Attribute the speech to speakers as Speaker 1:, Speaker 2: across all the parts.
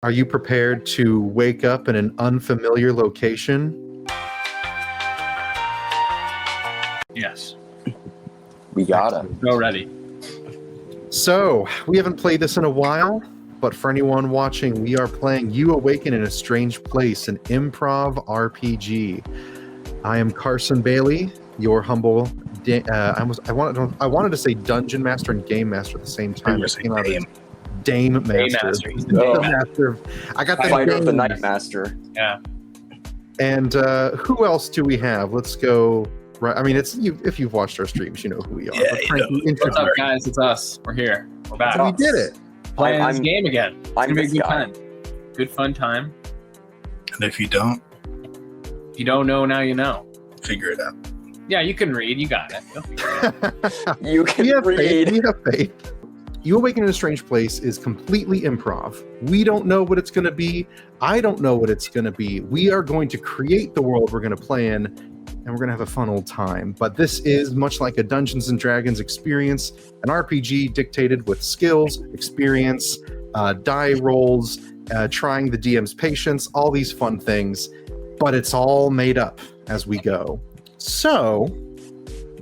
Speaker 1: Are you prepared to wake up in an unfamiliar location?
Speaker 2: Yes.
Speaker 3: We gotta.
Speaker 2: Go ready.
Speaker 1: So, we haven't played this in a while, but for anyone watching, we are playing You Awaken in a Strange Place, an improv RPG. I am Carson Bailey, your humble... I wanted to say Dungeon Master and Game Master at the same time. Dame Master.
Speaker 2: He's the
Speaker 3: Master.
Speaker 1: I got the
Speaker 3: Fighter of the Night Master.
Speaker 2: Yeah.
Speaker 1: And who else do we have? Let's go... Right, I mean, it's you. If you've watched our streams, you know who we are.
Speaker 4: Yeah,
Speaker 1: but Frankie,
Speaker 2: What's up, guys? It's us. We're here. We're back.
Speaker 1: We did it.
Speaker 2: Playing this game again.
Speaker 3: I'm this
Speaker 2: good
Speaker 3: guy.
Speaker 2: time. Good fun time.
Speaker 4: And if you don't,
Speaker 2: If you don't know, now you know.
Speaker 4: figure it out.
Speaker 2: Yeah, you can read. You got it. You'll figure it out.
Speaker 3: You can
Speaker 1: We have faith.
Speaker 3: read.
Speaker 1: We have faith. You Awaken in a Strange Place is completely improv. We don't know what it's going to be. I don't know what it's going to be. We are going to create the world we're going to play in, and we're going to have a fun old time. But this is much like a Dungeons & Dragons experience, an RPG dictated with skills, experience, die rolls, trying the DM's patience, all these fun things. But it's all made up as we go. So,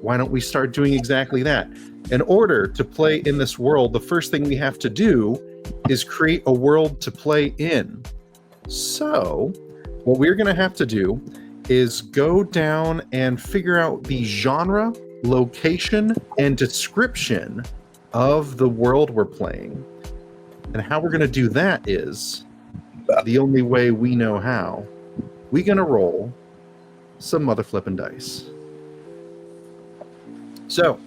Speaker 1: why don't we start doing exactly that? In order to play in this world, the first thing we have to do is create a world to play in. So, what we're going to have to do is go down and figure out the genre, location, and description of the world we're playing. And how we're going to do that is the only way we know how. We're going to roll some mother flipping dice. So,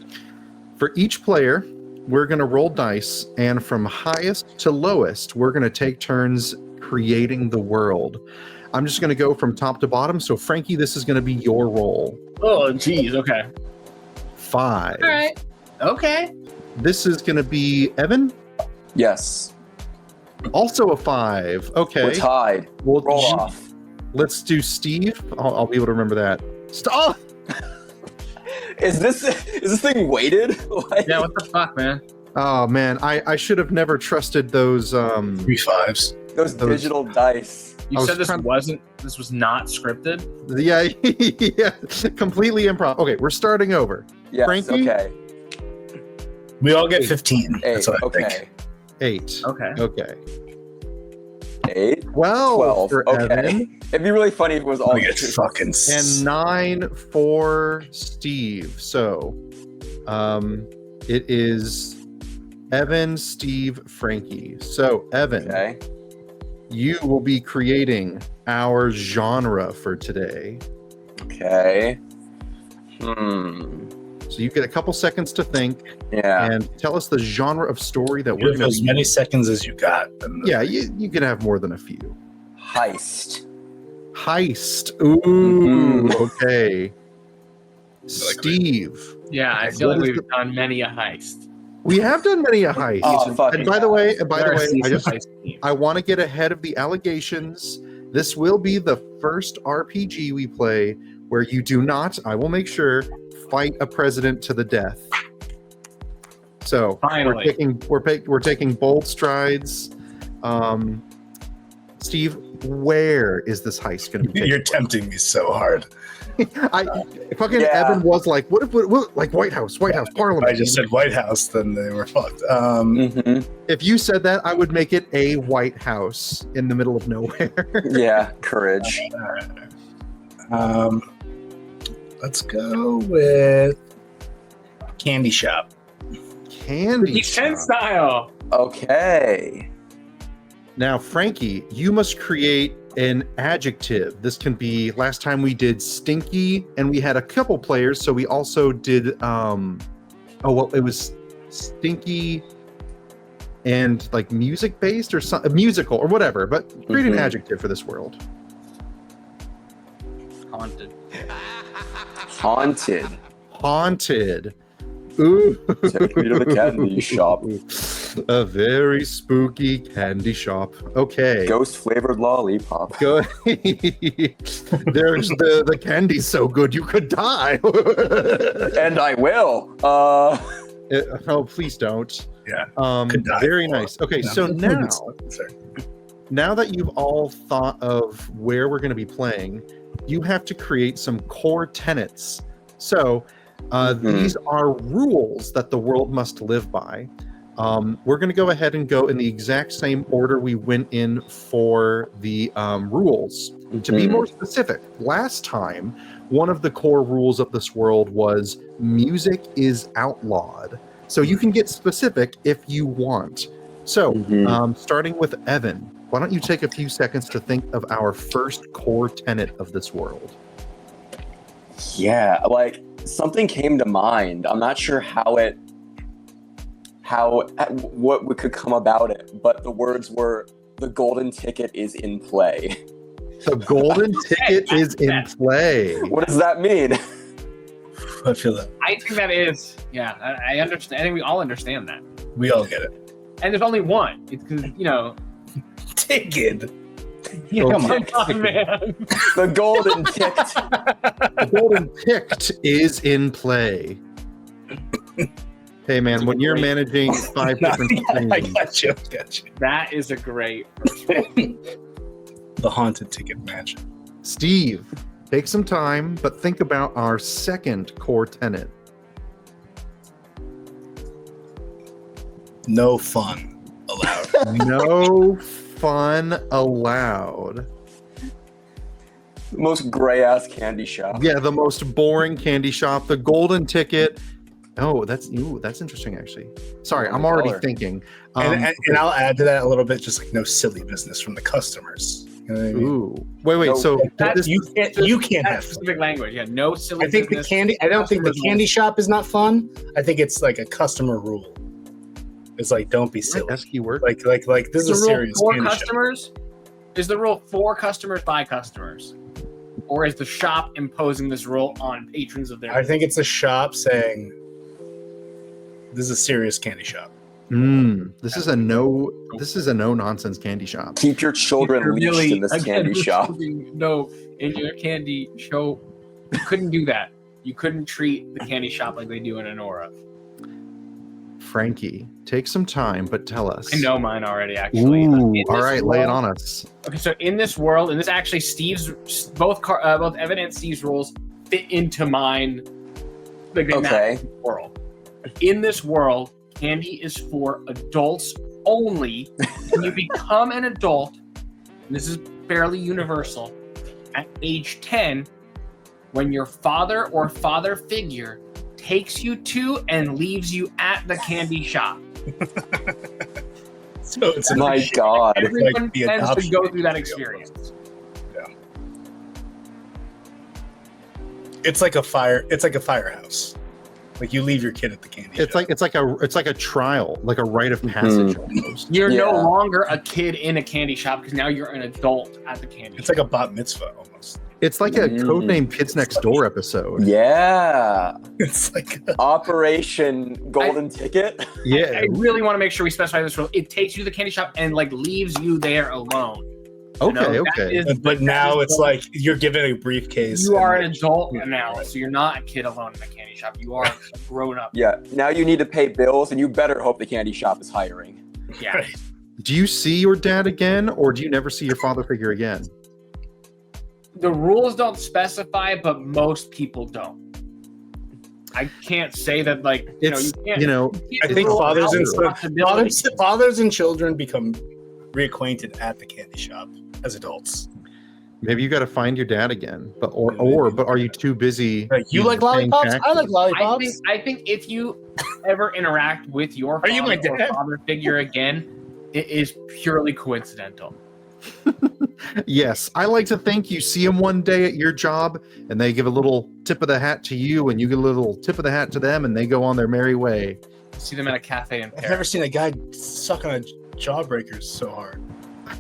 Speaker 1: for each player, we're going to roll dice, and from highest to lowest, we're going to take turns creating the world. I'm just going to go from top to bottom. So, Frankie, this is going to be your roll.
Speaker 2: Oh, geez. Okay.
Speaker 1: 5.
Speaker 2: All right. Okay.
Speaker 1: This is going to be Evan.
Speaker 3: Yes.
Speaker 1: Also a 5. Okay.
Speaker 3: We're tied.
Speaker 1: Well,
Speaker 3: Roll off.
Speaker 1: Let's do Steve. I'll be able to remember that. Stop.
Speaker 3: Is this thing weighted? Like,
Speaker 2: Yeah, what the fuck, man?
Speaker 1: Oh man, I should have never trusted those.
Speaker 4: 3 5s.
Speaker 3: those digital dice.
Speaker 2: You
Speaker 1: I was
Speaker 2: said this
Speaker 1: trying-
Speaker 2: this was not scripted?
Speaker 1: Yeah, yeah, completely improv. Okay, we're starting over.
Speaker 3: Yes.
Speaker 1: Frankie?
Speaker 3: Okay.
Speaker 4: We all get 15.
Speaker 3: 8.
Speaker 4: That's what I
Speaker 3: Okay.
Speaker 4: think.
Speaker 1: 8.
Speaker 2: Okay.
Speaker 1: Okay.
Speaker 3: 8.
Speaker 1: 12 for
Speaker 3: Okay.
Speaker 1: Evan,
Speaker 3: It'd be really funny if it was all.
Speaker 4: We get fucking
Speaker 1: and 9 for Steve. So, it is Evan, Steve, Frankie. So, Evan,
Speaker 3: Okay.
Speaker 1: you will be creating our genre for today.
Speaker 3: Okay.
Speaker 1: So you get a couple seconds to think
Speaker 3: Yeah.
Speaker 1: and tell us the genre of story that
Speaker 4: You
Speaker 1: we're
Speaker 4: have
Speaker 1: going
Speaker 4: as
Speaker 1: to
Speaker 4: many seconds as you got.
Speaker 1: Yeah, you can have more than a few.
Speaker 3: Heist.
Speaker 1: Heist. Ooh, okay.
Speaker 4: like
Speaker 1: Steve.
Speaker 2: Yeah, I feel
Speaker 1: What
Speaker 2: like
Speaker 1: is
Speaker 2: we've done many a heist.
Speaker 1: We have done many a heist.
Speaker 3: Oh, fuck.
Speaker 1: And by the way,
Speaker 2: Heist.
Speaker 1: I want to get ahead of the allegations. This will be the first RPG we play where you do not, I will make sure, fight a president to the death. So
Speaker 2: Finally.
Speaker 1: we're taking bold strides. Steve, where is this heist going to be?
Speaker 4: You're tempting me so hard.
Speaker 1: Fucking
Speaker 3: Yeah.
Speaker 1: Evan was like, what like White House, Parliament.
Speaker 4: I just said White House, then they were fucked.
Speaker 1: If you said that, I would make it a White House in the middle of nowhere.
Speaker 3: Yeah. Courage.
Speaker 4: Let's go with candy shop.
Speaker 1: Candy
Speaker 2: He's 10
Speaker 1: shop.
Speaker 2: style.
Speaker 3: Okay.
Speaker 1: Now, Frankie, you must create an adjective. This can be, last time we did stinky, and we had a couple players, so we also did, it was stinky and like music based or something, musical or whatever, but create an adjective for this world.
Speaker 2: Haunted.
Speaker 3: Haunted.
Speaker 1: Haunted. Ooh.
Speaker 3: Take me to the candy shop.
Speaker 1: A very spooky candy shop. Okay.
Speaker 3: Ghost flavored lollipop.
Speaker 1: Go. There's the candy's so good you could die.
Speaker 3: And I will.
Speaker 1: Oh, please don't.
Speaker 4: Yeah.
Speaker 1: Um,
Speaker 4: Could die
Speaker 1: very
Speaker 4: for-
Speaker 1: nice. Okay,
Speaker 4: No.
Speaker 1: so now
Speaker 4: Sorry.
Speaker 1: now that you've all thought of where we're going to be playing, you have to create some core tenets. So these are rules that the world must live by. We're going to go ahead and go in the exact same order we went in for the rules. To be more specific, last time, one of the core rules of this world was music is outlawed. So you can get specific if you want. So starting with Evan, why don't you take a few seconds to think of our first core tenet of this world?
Speaker 3: Yeah, like something came to mind. I'm not sure what could come about it, but the words were, the golden ticket is in play.
Speaker 1: The golden ticket is in play.
Speaker 3: What does that mean?
Speaker 4: I feel that.
Speaker 2: I think that is, I understand. I think we all understand that.
Speaker 4: We all get it.
Speaker 2: And there's only one. It's because,
Speaker 4: Ticket.
Speaker 2: come on, man.
Speaker 3: The golden ticket.
Speaker 1: The golden ticket is in play. Hey man, when you're managing 5 different
Speaker 4: I
Speaker 1: things,
Speaker 4: got you.
Speaker 2: That is a great first one.
Speaker 4: The haunted ticket mansion.
Speaker 1: Steve, take some time, but think about our second core tenet.
Speaker 4: No fun allowed.
Speaker 1: No fun allowed.
Speaker 3: Most gray ass candy shop.
Speaker 1: Yeah, the most boring candy shop, the golden ticket. Oh, that's interesting actually. Sorry, I'm already thinking.
Speaker 4: And I'll add to that a little bit, just like no silly business from the customers. You know what I mean?
Speaker 1: Ooh, wait.
Speaker 3: No,
Speaker 1: So
Speaker 4: You can't have fun.
Speaker 2: specific language. Yeah, no silly
Speaker 4: I think
Speaker 2: business.
Speaker 4: I don't think the candy shop is not fun. I think it's like a customer rule. It's like, don't be silly.
Speaker 1: that's keyword.
Speaker 4: Like this is a
Speaker 2: Is the rule
Speaker 4: serious
Speaker 2: for
Speaker 4: candy shop.
Speaker 2: customers? Is the rule for customers by customers? Or is the shop imposing this rule on patrons of their
Speaker 4: I think it's a shop saying, this is a serious candy shop.
Speaker 1: This is a no nonsense candy shop.
Speaker 3: Keep your children
Speaker 2: You're
Speaker 3: leashed
Speaker 2: really,
Speaker 3: in this
Speaker 2: again,
Speaker 3: candy shop.
Speaker 2: No, in your candy show, you couldn't do that. You couldn't treat the candy shop like they do in Aurora.
Speaker 1: Frankie, take some time, but tell us.
Speaker 2: I know mine already, actually.
Speaker 1: Ooh,
Speaker 2: In
Speaker 1: all
Speaker 2: this
Speaker 1: right, lay it
Speaker 2: world-
Speaker 1: on us.
Speaker 2: Okay, so in this world, and this actually both Evan and Steve's rules fit into mine. Like they match the world. In this world, candy is for adults only. When you become an adult, and this is fairly universal, at age 10, when your father or father figure takes you to and leaves you at the candy shop.
Speaker 4: So it's
Speaker 3: My God.
Speaker 2: Everyone
Speaker 4: like the
Speaker 2: tends to
Speaker 4: adoption
Speaker 2: go through that
Speaker 4: deal.
Speaker 2: experience.
Speaker 4: It's like a firehouse. Like you leave your kid at the candy shop.
Speaker 1: It's like a trial, like a rite of passage almost.
Speaker 2: You're no
Speaker 3: Yeah.
Speaker 2: longer a kid in a candy shop because now you're an adult at the candy
Speaker 4: It's
Speaker 2: shop.
Speaker 4: like a bat mitzvah almost.
Speaker 1: It's like a codename Kids Next Door episode.
Speaker 3: Yeah.
Speaker 4: It's like
Speaker 3: Operation Golden Ticket.
Speaker 1: Yeah.
Speaker 2: I really want to make sure we specify this rule. It takes you to the candy shop and like leaves you there alone. You know,
Speaker 1: Okay,
Speaker 2: that
Speaker 1: okay.
Speaker 2: is-
Speaker 4: but now
Speaker 2: that is
Speaker 4: it's
Speaker 2: the-
Speaker 4: like you're given a briefcase.
Speaker 2: you
Speaker 4: and
Speaker 2: are an
Speaker 4: like-
Speaker 2: adult now, so you're not a kid alone in the candy shop. You are a grown up.
Speaker 3: Yeah. Now you need to pay bills, and you better hope the candy shop is hiring.
Speaker 2: Yeah.
Speaker 4: Right.
Speaker 1: Do you see your dad again, or do you never see your father figure again?
Speaker 2: The rules don't specify, but most people don't. I can't say that like
Speaker 1: It's
Speaker 2: you can't.
Speaker 4: I think
Speaker 2: rule
Speaker 4: fathers
Speaker 2: out
Speaker 4: and
Speaker 2: the possibility.
Speaker 4: fathers and children become reacquainted at the candy shop as adults.
Speaker 1: Maybe you got to find your dad again, but are you too busy?
Speaker 4: Like, you like
Speaker 1: paying
Speaker 4: lollipops? I like
Speaker 1: taxes?
Speaker 4: lollipops.
Speaker 2: I think if you ever interact with your
Speaker 4: Are you my
Speaker 2: father or
Speaker 4: dad?
Speaker 2: father figure again, it is purely coincidental.
Speaker 1: Yes, I like to think you see them one day at your job, and they give a little tip of the hat to you, and you give a little tip of the hat to them, and they go on their merry way.
Speaker 2: See them at a cafe in
Speaker 4: I've never
Speaker 2: Paris.
Speaker 4: seen a guy suck on a jawbreaker so hard.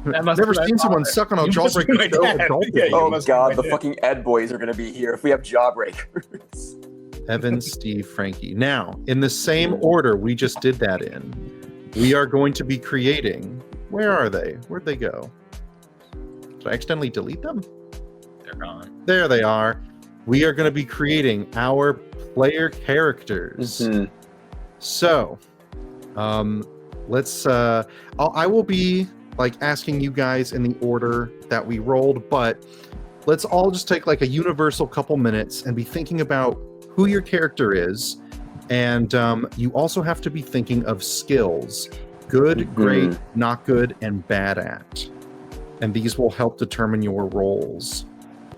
Speaker 2: That
Speaker 1: I've
Speaker 2: must
Speaker 1: never
Speaker 2: be my
Speaker 1: seen someone
Speaker 2: father.
Speaker 1: suck on a
Speaker 4: You must be
Speaker 1: jawbreaker
Speaker 4: my
Speaker 1: so
Speaker 4: dad.
Speaker 1: adult.
Speaker 4: Yeah, you
Speaker 3: Oh
Speaker 4: must be my
Speaker 3: God, the
Speaker 4: dad.
Speaker 3: fucking Ed boys are gonna be here if we have jawbreakers.
Speaker 1: Evan, Steve, Frankie. Now, in the same order we just did that in, we are going to be creating. Where are they? Where'd they go? Did I accidentally delete them?
Speaker 2: They're gone.
Speaker 1: There they are. We are going to be creating our player characters.
Speaker 3: Mhm.
Speaker 1: So, let's. I will be like asking you guys in the order that we rolled, but let's all just take like a universal couple minutes and be thinking about who your character is. And you also have to be thinking of skills: good, great, not good, and bad at. And these will help determine your roles.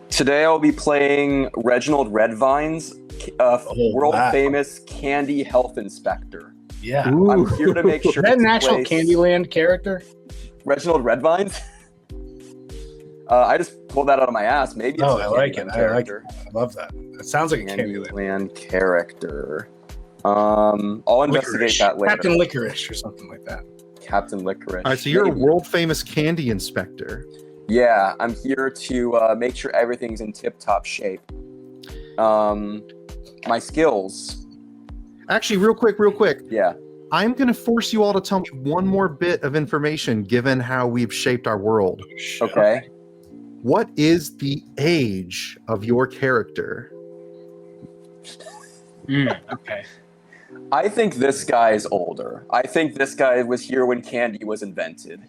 Speaker 3: Today I'll be playing Reginald Redvine's world-famous candy health inspector.
Speaker 4: Yeah.
Speaker 1: Ooh.
Speaker 3: I'm here to make sure.
Speaker 4: Is that an actual Candyland character?
Speaker 3: Reginald Redvine's? I just pulled that out of my ass. Maybe it's
Speaker 4: I like it.
Speaker 3: Character.
Speaker 4: I love that. It sounds like a Candyland.
Speaker 3: Candyland character. I'll investigate that later.
Speaker 4: Captain Licorice or something like that.
Speaker 3: Captain Licorice.
Speaker 1: All right, so you're a world-famous candy inspector.
Speaker 3: Yeah, I'm here to make sure everything's in tip-top shape. My skills.
Speaker 1: Actually, real quick.
Speaker 3: Yeah.
Speaker 1: I'm going to force you all to tell me one more bit of information given how we've shaped our world.
Speaker 3: Okay.
Speaker 1: What is the age of your character?
Speaker 2: Okay.
Speaker 3: I think this guy's older. I think this guy was here when candy was invented.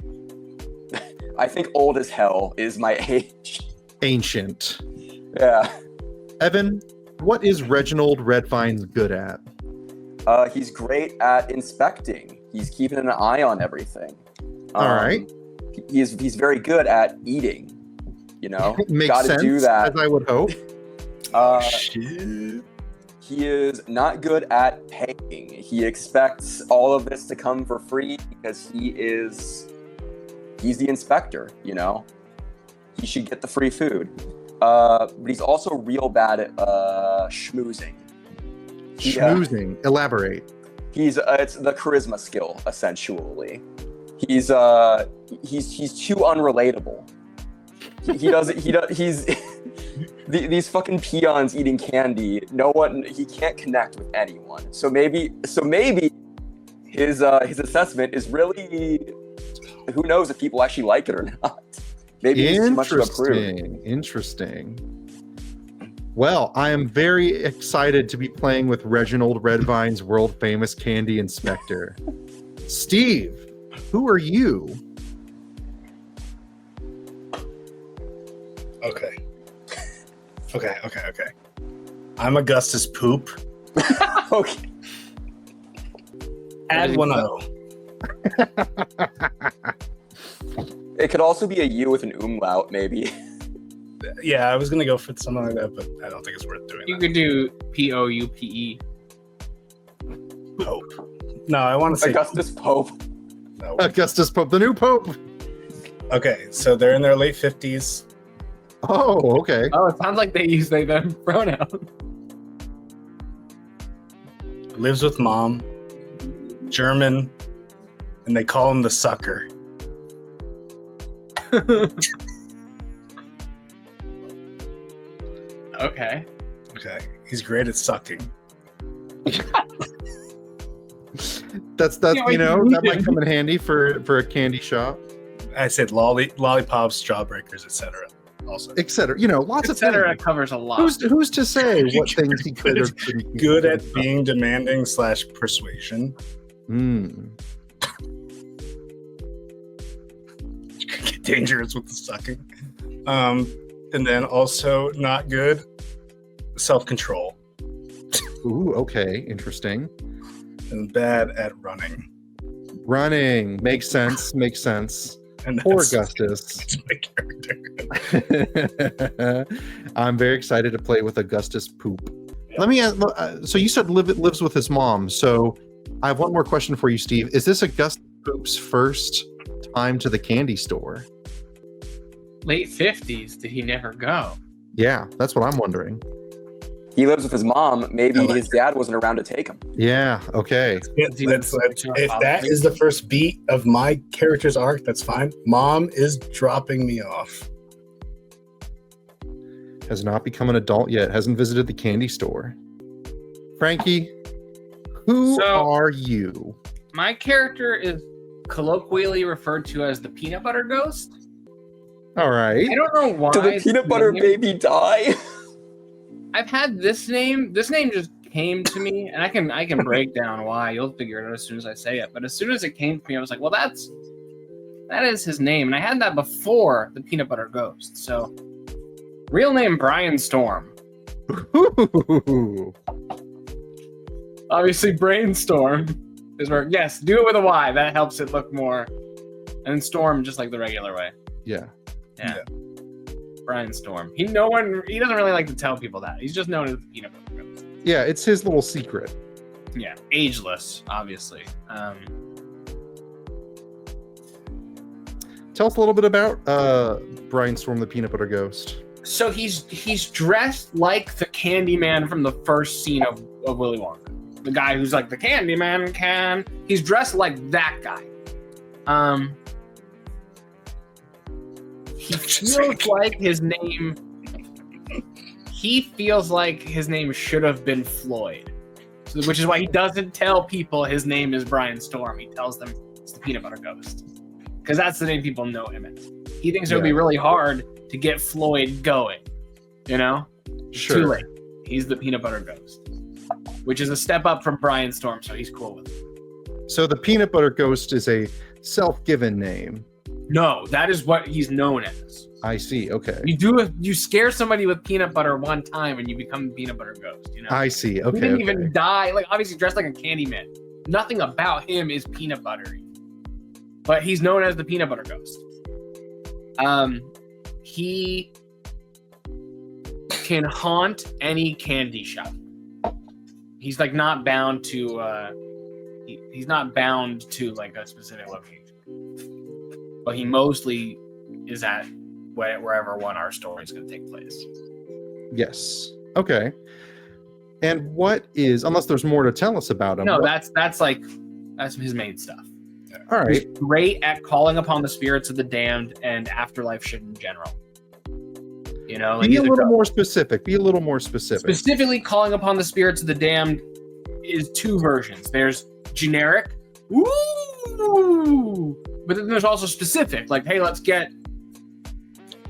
Speaker 3: I think old as hell is my age.
Speaker 1: Ancient.
Speaker 3: Yeah.
Speaker 1: Evan, what is Reginald Redvine good at?
Speaker 3: He's great at inspecting. He's keeping an eye on everything.
Speaker 1: All right.
Speaker 3: He's very good at eating. You know,
Speaker 1: Makes
Speaker 3: gotta
Speaker 1: sense,
Speaker 3: do that.
Speaker 1: as I would hope.
Speaker 4: Shit.
Speaker 3: He is not good at paying. He expects all of this to come for free because he's the inspector, you know? He should get the free food. But he's also real bad at schmoozing.
Speaker 1: Schmoozing. Elaborate.
Speaker 3: It's the charisma skill, essentially. He's too unrelatable. He's these fucking peons eating candy. He can't connect with anyone. So maybe his assessment is really, who knows if people actually like it or not. Maybe he's too much of a prude.
Speaker 1: Interesting. Well, I am very excited to be playing with Reginald Redvine's world-famous candy inspector. Steve, who are you?
Speaker 4: Okay. I'm Augustus Poop.
Speaker 3: Okay.
Speaker 4: Add 1-0.
Speaker 3: It could also be a U with an umlaut, maybe.
Speaker 4: Yeah, I was gonna go for something like that, but I don't think it's worth doing.
Speaker 2: You could do POUPE.
Speaker 4: Pope. No, I want to say
Speaker 3: Augustus Pope.
Speaker 4: No.
Speaker 1: Augustus Pope, the new Pope.
Speaker 4: Okay, so they're in their late 50s.
Speaker 1: Oh, okay.
Speaker 2: Oh, it sounds like they use they them pronoun.
Speaker 4: Lives with mom. German, and they call him the sucker.
Speaker 2: Okay.
Speaker 4: Okay, he's great at sucking.
Speaker 1: That's
Speaker 2: Yeah,
Speaker 1: that might come in handy for a candy shop,
Speaker 4: I said lollipops, jawbreakers, etc. Also,
Speaker 1: etc. Lots of
Speaker 2: Etc.
Speaker 1: things.
Speaker 2: covers a lot.
Speaker 1: Who's to say what things he could or couldn't be
Speaker 4: good at being demanding / persuasion. Get dangerous with the sucking. And then also not good, self-control.
Speaker 1: Ooh, okay, interesting.
Speaker 4: And bad at running.
Speaker 1: Running makes sense.
Speaker 4: And
Speaker 1: Poor Augustus.
Speaker 4: That's my character.
Speaker 1: I'm very excited to play with Augustus Poop. Let me ask, so you said lives with his mom. So I have one more question for you, Steve. Is this Augustus Poop's first time to the candy store?
Speaker 2: Late 50s. Did he never go?
Speaker 1: Yeah, that's what I'm wondering.
Speaker 3: He lives with his mom. Maybe his dad wasn't around to take him.
Speaker 1: Yeah, okay.
Speaker 4: If that is the first beat of my character's arc, that's fine. Mom is dropping me off.
Speaker 1: Has not become an adult yet. Hasn't visited the candy store. Frankie, who are you?
Speaker 2: My character is colloquially referred to as the peanut butter ghost.
Speaker 1: All right.
Speaker 2: I don't know why.
Speaker 3: Did the peanut butter baby die?
Speaker 2: I've had this name. This name just came to me, and I can break down why. You'll figure it out as soon as I say it. But as soon as it came to me, I was like, well, That is his name, and I had that before the Peanut Butter Ghost. So, real name Brian Storm.
Speaker 1: Ooh.
Speaker 2: Obviously, Brainstorm is where, yes, do it with a Y. That helps it look more. And Storm, just like the regular way.
Speaker 1: Yeah.
Speaker 2: Brian Storm. He doesn't really like to tell people that. He's just known as the Peanut Butter Ghost.
Speaker 1: Yeah, it's his little secret.
Speaker 2: Yeah, ageless, obviously.
Speaker 1: Tell us a little bit about Brian Storm, the Peanut Butter Ghost.
Speaker 2: So he's dressed like the Candyman from the first scene of Willy Wonka. The guy who's like, the Candyman can. He's dressed like that guy. He feels like his name. He feels like his name should have been Floyd, which is why he doesn't tell people his name is Brian Storm. He tells them it's the Peanut Butter Ghost, because that's the name people know him as. He thinks it would be really hard to get Floyd going. You know,
Speaker 1: Sure.
Speaker 2: Too late. He's the Peanut Butter Ghost, which is a step up from Brian Storm, so he's cool with it.
Speaker 1: So the Peanut Butter Ghost is a self-given name.
Speaker 2: No, that is what he's known as.
Speaker 1: I see. Okay.
Speaker 2: You scare somebody with peanut butter one time and you become the Peanut Butter Ghost. You know.
Speaker 1: I see. Okay.
Speaker 2: He didn't even die. Like, obviously dressed like a Candyman. Nothing about him is peanut buttery, but he's known as the Peanut Butter Ghost. He can haunt any candy shop. He's like not bound to. He's not bound to like a specific location. But he mostly is at wherever our story is going to take place.
Speaker 1: Yes. Okay. And what is, unless there's more to tell us about him?
Speaker 2: No, that's his main stuff.
Speaker 1: All right.
Speaker 2: He's great at calling upon the spirits of the damned and afterlife shit in general. You know,
Speaker 1: Be a little more specific. Be a little more specific.
Speaker 2: Specifically, calling upon the spirits of the damned is two versions. There's generic, ooh, but then there's also specific, like, hey, let's get,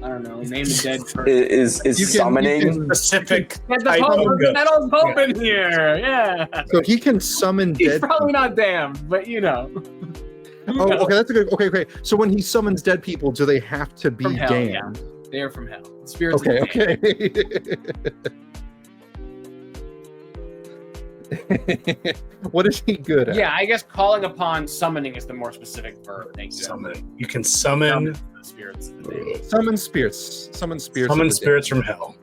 Speaker 2: I don't know, name the dead person.
Speaker 3: Is summoning
Speaker 4: specific.
Speaker 2: Get the old Pope in here, yeah.
Speaker 1: So he can summon
Speaker 2: He's
Speaker 1: dead
Speaker 2: probably
Speaker 1: people.
Speaker 2: not damned, but you know.
Speaker 1: Oh, okay, that's a good. Okay. So when he summons dead people, do they have to be
Speaker 2: From hell,
Speaker 1: damned?
Speaker 2: They are from hell. Spirits.
Speaker 1: Okay.
Speaker 2: Of the
Speaker 1: Okay. What is he good at?
Speaker 2: Yeah, I guess calling upon summoning is the more specific verb. Thank you.
Speaker 4: Summon. You can summon
Speaker 2: The spirits of the damned.
Speaker 1: Summon spirits. Summon spirits.
Speaker 4: summon
Speaker 1: of the
Speaker 4: spirits
Speaker 1: dead.
Speaker 4: from hell.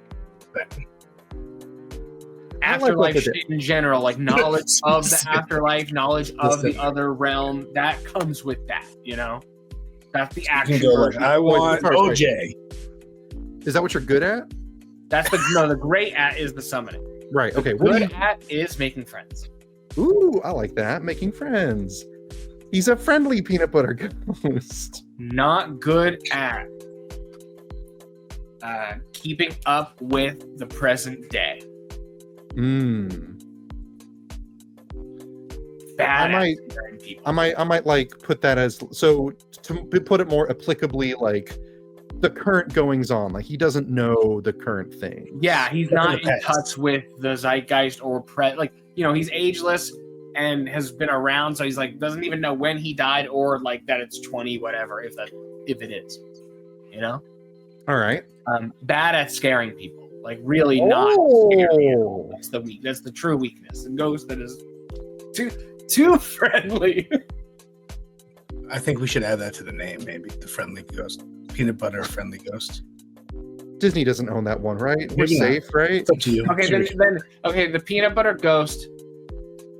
Speaker 2: Afterlife
Speaker 1: what they
Speaker 2: shit in general, like knowledge of the
Speaker 4: Specific.
Speaker 2: afterlife, knowledge of the
Speaker 4: Specific.
Speaker 2: other realm, that comes with that, you know? That's the
Speaker 4: You
Speaker 2: action
Speaker 4: can go like,
Speaker 2: version.
Speaker 4: I want
Speaker 1: sorry.
Speaker 4: OJ.
Speaker 1: Is that what you're good at?
Speaker 2: That's the great at is the summoning.
Speaker 1: Right. Okay. What do
Speaker 2: Good
Speaker 1: you,
Speaker 2: at is making friends.
Speaker 1: ooh, I like that. Making friends. He's a friendly peanut butter ghost.
Speaker 2: Not good at keeping up with the present day. Bad
Speaker 1: I
Speaker 2: at scaring people.
Speaker 1: I might like put that as, so to put it more applicably, like the current goings on. Like he doesn't know the current thing.
Speaker 2: Yeah, he's
Speaker 4: Look at
Speaker 2: not
Speaker 4: the
Speaker 2: in
Speaker 4: past.
Speaker 2: touch with the zeitgeist or like, you know, he's ageless and has been around, so he's like doesn't even know when he died or like that it's 20 whatever if it is, you know.
Speaker 1: All right.
Speaker 2: Bad at scaring people, like really not scaring people. That's the true weakness. The ghost that is too friendly.
Speaker 4: I think we should add that to the name, maybe the friendly ghost, peanut butter friendly ghost.
Speaker 1: Disney doesn't own that one, right? We're
Speaker 4: Maybe not.
Speaker 1: safe, right?
Speaker 4: It's up to you.
Speaker 2: Okay, then the peanut butter ghost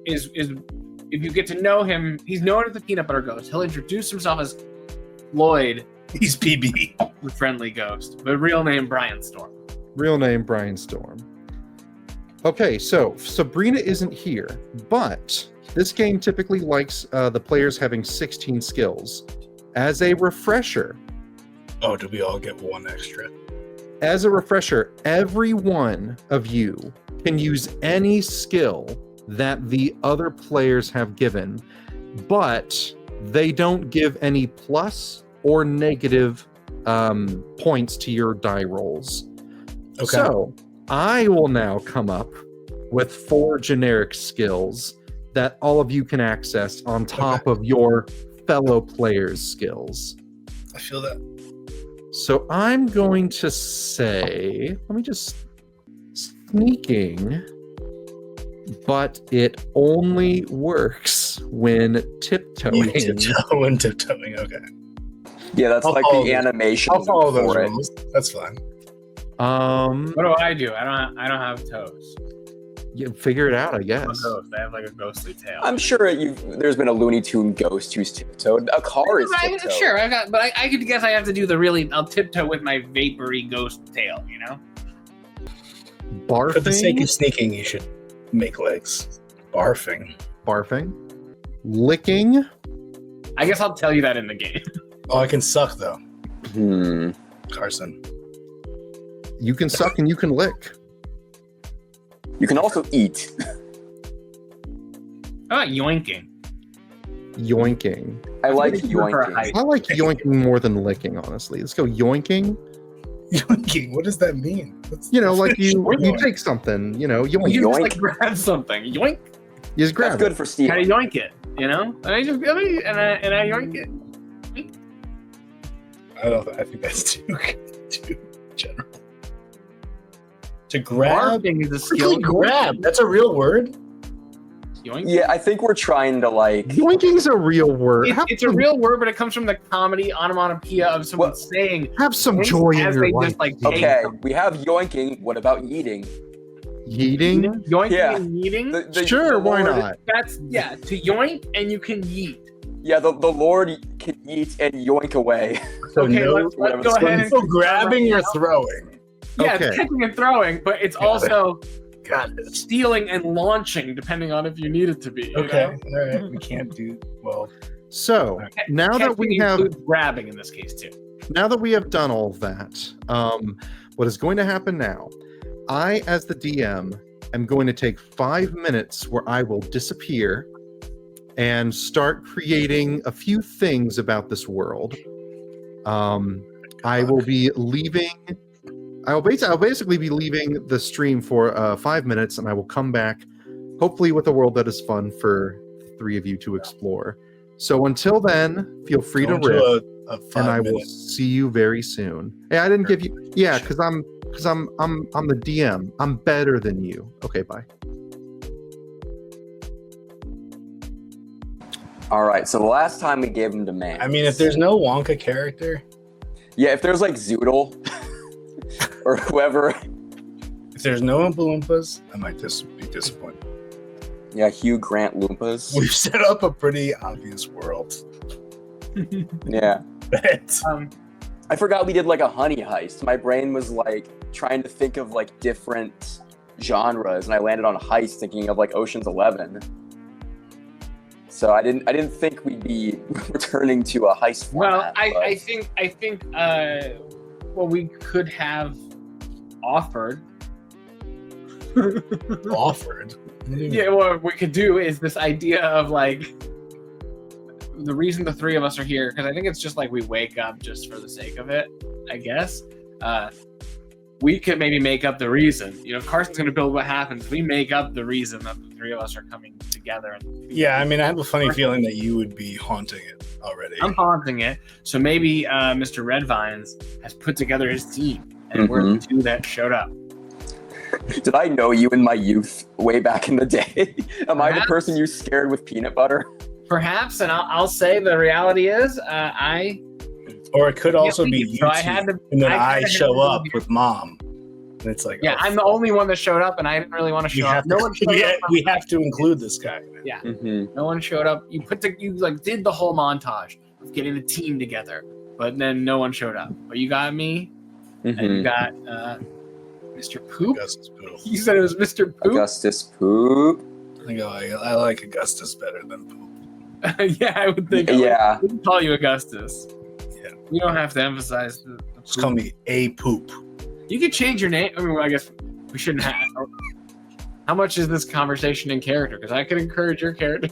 Speaker 2: is if you get to know him, he's known as the peanut butter ghost. He'll introduce himself as Lloyd,
Speaker 4: He's PB.
Speaker 2: the friendly ghost, but real name Brian Storm.
Speaker 1: Real name Brian Storm. Okay, so Sabrina isn't here, but this game typically likes the players having 16 skills. As a refresher,
Speaker 4: Oh, do we all get one extra?
Speaker 1: every one of you can use any skill that the other players have given, but they don't give any plus or negative points to your die rolls.
Speaker 4: Okay.
Speaker 1: So I will now come up with 4 generic skills that all of you can access on top of your fellow players' skills.
Speaker 4: I feel that.
Speaker 1: So I'm going to say, let me just sneaking, but it only works when tiptoeing.
Speaker 4: When tiptoeing, okay.
Speaker 3: Yeah, that's like the animation.
Speaker 4: I'll follow those
Speaker 3: for it.
Speaker 4: rules. That's fine.
Speaker 2: What do I do? I don't have toes.
Speaker 1: You figure it out, I guess.
Speaker 2: I'm a ghost. I have like a ghostly tail.
Speaker 3: I'm sure there's been a Looney Tune ghost who's tiptoed. A car is tiptoed.
Speaker 2: Sure, I could guess I have to do I'll tiptoe with my vapory ghost tail, you know?
Speaker 1: Barfing.
Speaker 4: For the sake of sneaking, you should make legs. Barfing.
Speaker 1: Licking.
Speaker 2: I guess I'll tell you that in the game.
Speaker 4: Oh, I can suck though. Carson.
Speaker 1: You can suck and you can lick.
Speaker 3: You can also eat.
Speaker 2: How about yoinking?
Speaker 1: Yoinking.
Speaker 3: I like
Speaker 2: What do you prefer,
Speaker 3: yoinking.
Speaker 2: height?
Speaker 1: I like yoinking more than licking, honestly. Let's go yoinking.
Speaker 4: Yoinking. What does that mean?
Speaker 1: Like you take something, yoink.
Speaker 2: You just
Speaker 3: Yoink.
Speaker 2: like grab something. Yoink.
Speaker 1: You just grab
Speaker 3: That's good for Steve.
Speaker 2: How do you yoink it? You know? And I yoink it.
Speaker 4: I think that's too general. To grab.
Speaker 2: Barfing is a skill.
Speaker 4: Grab. That's a real word.
Speaker 2: Yoink.
Speaker 3: Yeah, I think we're trying to like.
Speaker 1: Yoinking's a real word.
Speaker 2: It's a real word, but it comes from the comedy onomatopoeia of someone saying.
Speaker 1: Have some joy in
Speaker 2: as
Speaker 1: your
Speaker 2: they
Speaker 1: life.
Speaker 2: just, like,
Speaker 3: Okay,
Speaker 2: something.
Speaker 3: we have yoinking. What about yeeting?
Speaker 1: Yeeting?
Speaker 2: Yoinking
Speaker 3: Yeah.
Speaker 2: and yeeting?
Speaker 1: Sure, why
Speaker 3: Lord-
Speaker 1: not?
Speaker 2: That's, to yoink and you can yeet.
Speaker 3: Yeah, the Lord can yeet and yoink away.
Speaker 4: So
Speaker 2: Okay,
Speaker 4: no,
Speaker 2: let's
Speaker 3: whatever
Speaker 2: go
Speaker 3: the
Speaker 2: ahead and.
Speaker 4: so grabbing or throwing.
Speaker 2: Yeah,
Speaker 1: Okay.
Speaker 2: it's catching and throwing, but it's
Speaker 4: Got it.
Speaker 2: also
Speaker 4: Got it.
Speaker 2: stealing and launching, depending on if you need it to be. you
Speaker 4: Okay.
Speaker 2: know?
Speaker 4: All right. We can't do well.
Speaker 1: So now that we
Speaker 2: Catching
Speaker 1: have
Speaker 2: includes grabbing in this case too.
Speaker 1: done all of that, what is going to happen now? I, as the DM, am going to take 5 minutes where I will disappear and start creating a few things about this world. I will be leaving. I'll basically be leaving the stream for 5 minutes, and I will come back, hopefully with a world that is fun for the three of you to explore. So until then, feel free to riff, and I will see you very soon. Hey, I didn't give you, because I'm the DM. I'm better than you. Okay, bye.
Speaker 3: All right, so the last time we gave him demands.
Speaker 4: I mean, if there's no Wonka character,
Speaker 3: Yeah, if there's like Zoodle or whoever.
Speaker 4: if there's no Oompa Loompas, I might just be disappointed.
Speaker 3: Yeah, Hugh Grant Loompas.
Speaker 4: We've set up a pretty obvious world.
Speaker 3: Yeah.
Speaker 4: But
Speaker 3: I forgot we did like a honey heist. My brain was like trying to think of like different genres, and I landed on heist thinking of like Ocean's 11. So I didn't think we'd be returning to a heist
Speaker 2: Well,
Speaker 3: format.
Speaker 2: I think what we could have offered.
Speaker 4: offered.
Speaker 2: Yeah, what we could do is this idea of like the reason the three of us are here, because I think it's just like we wake up just for the sake of it, I guess. We could maybe make up the reason. You know, if Carson's going to build what happens, we make up the reason that the three of us are coming together.
Speaker 4: Yeah, I mean, I have a funny feeling that you would be haunting it already.
Speaker 2: I'm haunting it. So maybe Mr. Redvines has put together his team, and we're the two that showed up.
Speaker 3: Did I know you in my youth way back in the day? Am I the
Speaker 2: Perhaps.
Speaker 3: person you scared with peanut butter?
Speaker 2: Perhaps, and I'll say the reality is,
Speaker 4: Or it could also be
Speaker 2: leave,
Speaker 4: you
Speaker 2: so
Speaker 4: two,
Speaker 2: I had to-
Speaker 4: and then
Speaker 2: I
Speaker 4: I
Speaker 2: kinda
Speaker 4: show
Speaker 2: had to
Speaker 4: up
Speaker 2: leave.
Speaker 4: with mom. And it's like,
Speaker 2: yeah,
Speaker 4: oh,
Speaker 2: I'm the only one that showed up, and I didn't really want to
Speaker 4: we
Speaker 2: show
Speaker 4: have
Speaker 2: up.
Speaker 4: to,
Speaker 2: No one showed up.
Speaker 4: we have to include this guy.
Speaker 2: Yeah,
Speaker 3: Mm-hmm.
Speaker 2: no one showed up. You did the whole montage of getting the team together, but then no one showed up. But you got me, and you got Mr. Poop.
Speaker 4: Augustus Poop.
Speaker 2: You said it was Mr. Poop.
Speaker 3: Augustus Poop.
Speaker 4: I like Augustus better than Poop.
Speaker 2: Yeah, I would think.
Speaker 3: Yeah.
Speaker 2: We can call you Augustus.
Speaker 4: Yeah.
Speaker 2: You don't have to emphasize the
Speaker 4: Just call me A Poop.
Speaker 2: You could change your name. I mean, I guess we shouldn't have. How much is this conversation in character? Because I could encourage your character.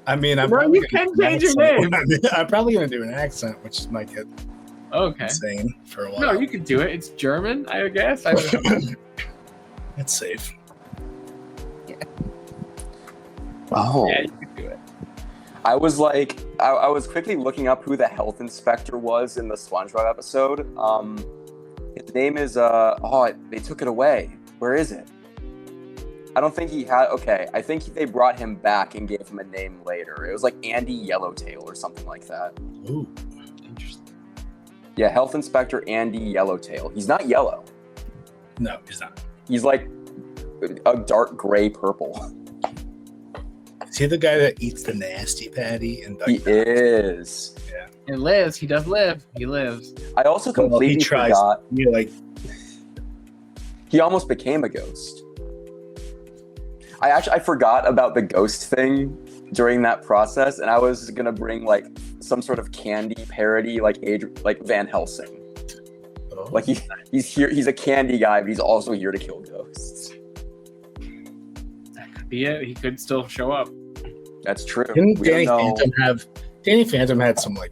Speaker 4: I mean, I'm
Speaker 2: Bro,
Speaker 4: probably
Speaker 2: you
Speaker 4: gonna
Speaker 2: can
Speaker 4: do an
Speaker 2: change your
Speaker 4: accent. I'm probably going to do an accent, which might get
Speaker 2: Okay.
Speaker 4: insane for a while.
Speaker 2: No, you could do it. It's German, I guess. I don't know.
Speaker 4: It's safe.
Speaker 3: Oh.
Speaker 2: Yeah, you could do it.
Speaker 3: I was like I was quickly looking up who the health inspector was in the SpongeBob episode. His name is they took it away. Where is it? I don't think he had. Okay, I think they brought him back and gave him a name later. It was like Andy Yellowtail or something like that.
Speaker 4: Ooh, interesting.
Speaker 3: Yeah, health inspector Andy Yellowtail. He's not yellow.
Speaker 4: No, he's not.
Speaker 3: He's like a dark gray purple.
Speaker 4: Is he the guy that eats the nasty patty? And
Speaker 3: He is.
Speaker 4: Yeah.
Speaker 2: He lives. He does live. He lives.
Speaker 3: I also completely forgot. He almost became a ghost. I forgot about the ghost thing during that process, and I was gonna bring like some sort of candy parody, like Van Helsing.
Speaker 4: Oh.
Speaker 3: Like he's here. He's a candy guy, but he's also here to kill ghosts.
Speaker 2: That could be it. He could still show up.
Speaker 3: That's true.
Speaker 4: Didn't Danny Phantom had some like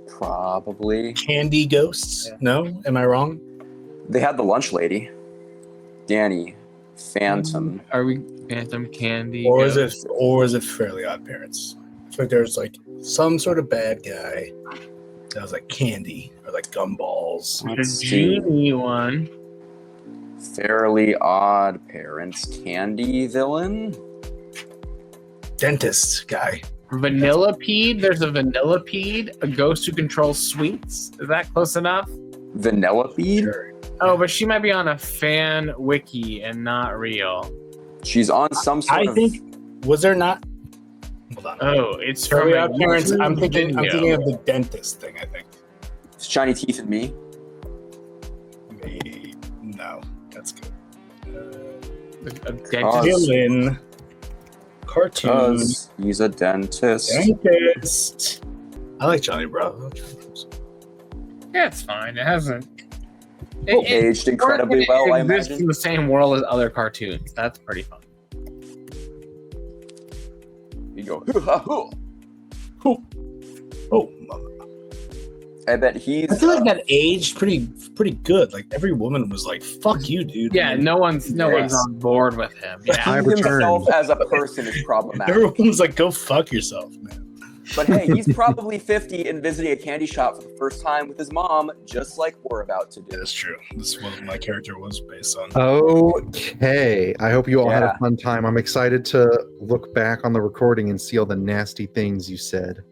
Speaker 3: probably
Speaker 4: candy ghosts?
Speaker 2: Yeah.
Speaker 4: No, am I wrong?
Speaker 3: They had the lunch lady, Danny Phantom.
Speaker 2: Are we Phantom Candy?
Speaker 4: Or is it Fairly Odd Parents? I feel like there's like some sort of bad guy that was like candy or like gumballs.
Speaker 2: The genie one?
Speaker 3: Fairly Odd Parents candy villain.
Speaker 4: Dentist guy.
Speaker 2: Vanillipede? There's a Vanillipede, a ghost who controls sweets. Is that close enough?
Speaker 3: Vanillipede?
Speaker 4: Sure.
Speaker 2: Oh, but she might be on a fan wiki and not real.
Speaker 3: She's on some sort of...
Speaker 4: Was there not? Hold on.
Speaker 2: Oh, it's from
Speaker 4: Fairly
Speaker 2: a
Speaker 4: Odd Parents. I'm
Speaker 2: YouTube
Speaker 4: thinking
Speaker 2: video.
Speaker 4: of the dentist thing, I think.
Speaker 3: Shiny Teeth and Me.
Speaker 4: Maybe. No, that's good.
Speaker 2: A dentist.
Speaker 4: Villain. Cartoon.
Speaker 3: Because he's a dentist.
Speaker 4: Dentist. I like Johnny Bravo.
Speaker 2: Yeah, it's fine. It hasn't.
Speaker 3: Aged incredibly well, I
Speaker 2: exists
Speaker 3: imagine.
Speaker 2: in the same world as other cartoons. That's pretty fun.
Speaker 3: You go, hoo-ha-hoo.
Speaker 4: Oh, mama.
Speaker 3: I bet he's...
Speaker 4: I feel like that aged pretty good. Like every woman was like, "Fuck you, dude."
Speaker 2: Yeah, no one's on board with him. Yeah.
Speaker 1: I
Speaker 3: he himself
Speaker 1: returned.
Speaker 3: as a person is problematic.
Speaker 4: Everyone's like, "Go fuck yourself, man."
Speaker 3: But hey, he's probably 50 and visiting a candy shop for the first time with his mom, just like we're about to do.
Speaker 4: That's true. This is what my character was based on.
Speaker 1: Okay. I hope you all had
Speaker 3: Yeah.
Speaker 1: a fun time. I'm excited to look back on the recording and see all the nasty things you said.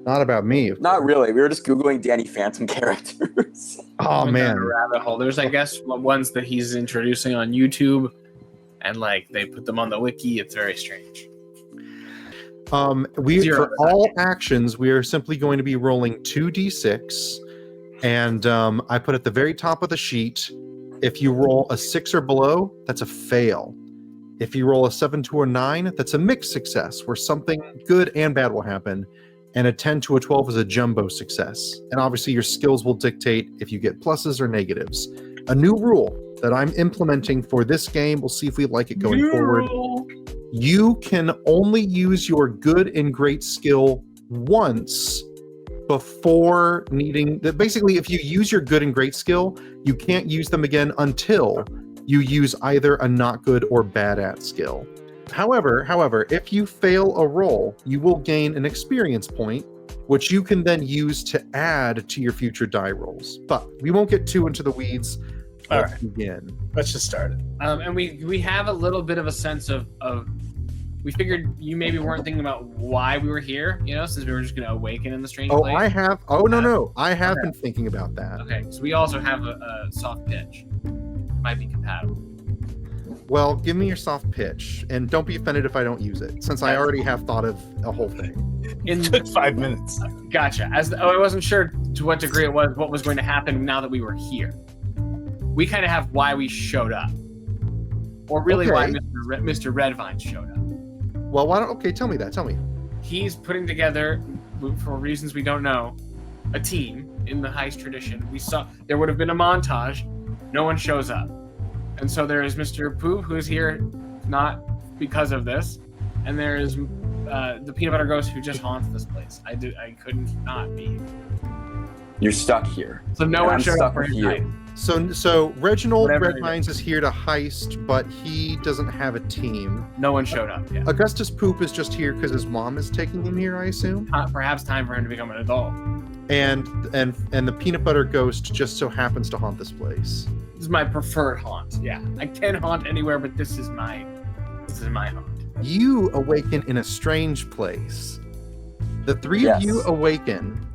Speaker 1: Not about me. of
Speaker 3: Not
Speaker 1: course.
Speaker 3: really. We were just Googling Danny Phantom characters.
Speaker 1: Oh,
Speaker 2: Went down
Speaker 1: man.
Speaker 2: a rabbit hole. There's, I guess, ones that he's introducing on YouTube, and like they put them on the wiki. It's very strange.
Speaker 1: For all actions, we are simply going to be rolling 2d6, and I put at the very top of the sheet, if you roll a 6 or below, that's a fail. If you roll a 7 to a 9, that's a mixed success, where something good and bad will happen, and a 10 to a 12 is a jumbo success. And obviously your skills will dictate if you get pluses or negatives. A new rule that I'm implementing for this game, we'll see if we like it going forward. You can only use your good and great skill once before needing... Basically, if you use your good and great skill, you can't use them again until you use either a not good or bad at skill. However, if you fail a roll, you will gain an experience point, which you can then use to add to your future die rolls. But we won't get too into the weeds. Let's begin.
Speaker 4: Let's just start it.
Speaker 2: And we have a little bit of a sense of we figured you maybe weren't thinking about why we were here, since we were just going to awaken in the strange place.
Speaker 1: I have. Oh, no. I have been thinking about that.
Speaker 2: Okay, so we also have a soft pitch. Might be compatible.
Speaker 1: Well, give me your soft pitch, and don't be offended if I don't use it, since I already have thought of a whole thing.
Speaker 4: It took 5 minutes.
Speaker 2: Gotcha. I wasn't sure to what degree it was what was going to happen now that we were here. We kind of have why we showed up, or really why Mr. Redvine showed up.
Speaker 1: Well, tell me that. Tell me.
Speaker 2: He's putting together, for reasons we don't know, a team in the heist tradition. We saw there would have been a montage. No one shows up. And so there is Mr. Poop, who's here not because of this. And there is the peanut butter ghost who just haunts this place. I couldn't not be.
Speaker 3: You're stuck here.
Speaker 2: So no one showed up for his
Speaker 3: you.
Speaker 2: night.
Speaker 1: So Reginald
Speaker 2: Whatever
Speaker 1: Red
Speaker 2: it
Speaker 1: Mines is here to heist, but he doesn't have a team.
Speaker 2: No one showed up yet.
Speaker 1: Augustus Poop is just here because his mom is taking him here, I assume.
Speaker 2: Perhaps time for him to become an adult.
Speaker 1: And the peanut butter ghost just so happens to haunt this place.
Speaker 2: This is my preferred haunt. Yeah, I can haunt anywhere, but this is my haunt.
Speaker 1: You awaken in a strange place. The three of you awaken,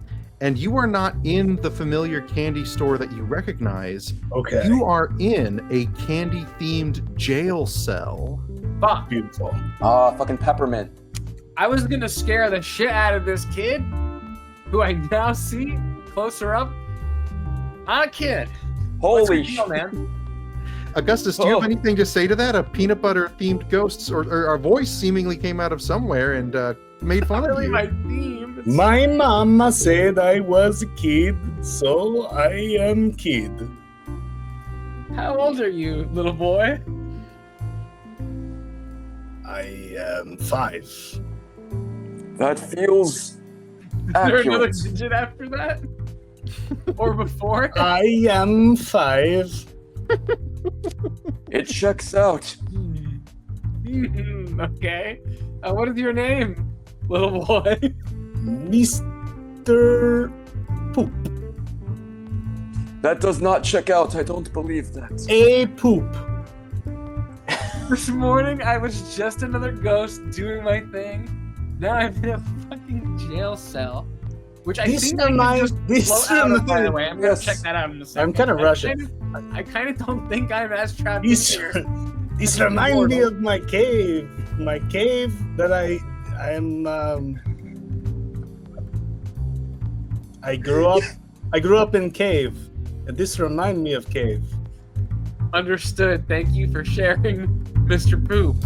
Speaker 1: and you are not in the familiar candy store that you recognize.
Speaker 4: Okay.
Speaker 1: You are in a candy-themed jail cell.
Speaker 2: Fuck.
Speaker 4: Beautiful.
Speaker 3: Fucking peppermint.
Speaker 2: I was gonna scare the shit out of this kid, who I now see closer up. Not a kid.
Speaker 3: Holy
Speaker 2: What's your
Speaker 3: shit.
Speaker 2: deal, man?
Speaker 1: Augustus, do you have anything to say to that? A peanut butter-themed ghost, or a voice seemingly came out of somewhere and made fun
Speaker 2: Not
Speaker 1: of
Speaker 2: really
Speaker 1: you.
Speaker 2: my theme. It's-
Speaker 4: My mama said I was a kid, so I am kid.
Speaker 2: How old are you, little boy?
Speaker 4: I am 5.
Speaker 3: That feels
Speaker 2: Is there another
Speaker 3: accurate.
Speaker 2: digit after that? Or before?
Speaker 4: I am 5.
Speaker 3: It checks out.
Speaker 2: Okay. What is your name, little boy?
Speaker 4: Mr. Poop.
Speaker 3: That does not check out. I don't believe that.
Speaker 4: A poop.
Speaker 2: This morning I was just another ghost doing my thing. Now I'm in a fucking jail cell. Which I
Speaker 4: This
Speaker 2: think I can
Speaker 4: reminds-
Speaker 2: just
Speaker 4: this
Speaker 2: blow out of, by the
Speaker 4: reminds-
Speaker 2: way. I'm gonna
Speaker 3: Yes.
Speaker 2: check that out in a second.
Speaker 4: I'm kind of rushing.
Speaker 2: I kind of don't think I'm as trapped in
Speaker 4: This,
Speaker 2: here.
Speaker 4: this reminds me of my cave. My cave that I grew up in cave. And this reminds me of cave.
Speaker 2: Understood. Thank you for sharing, Mr. Poop.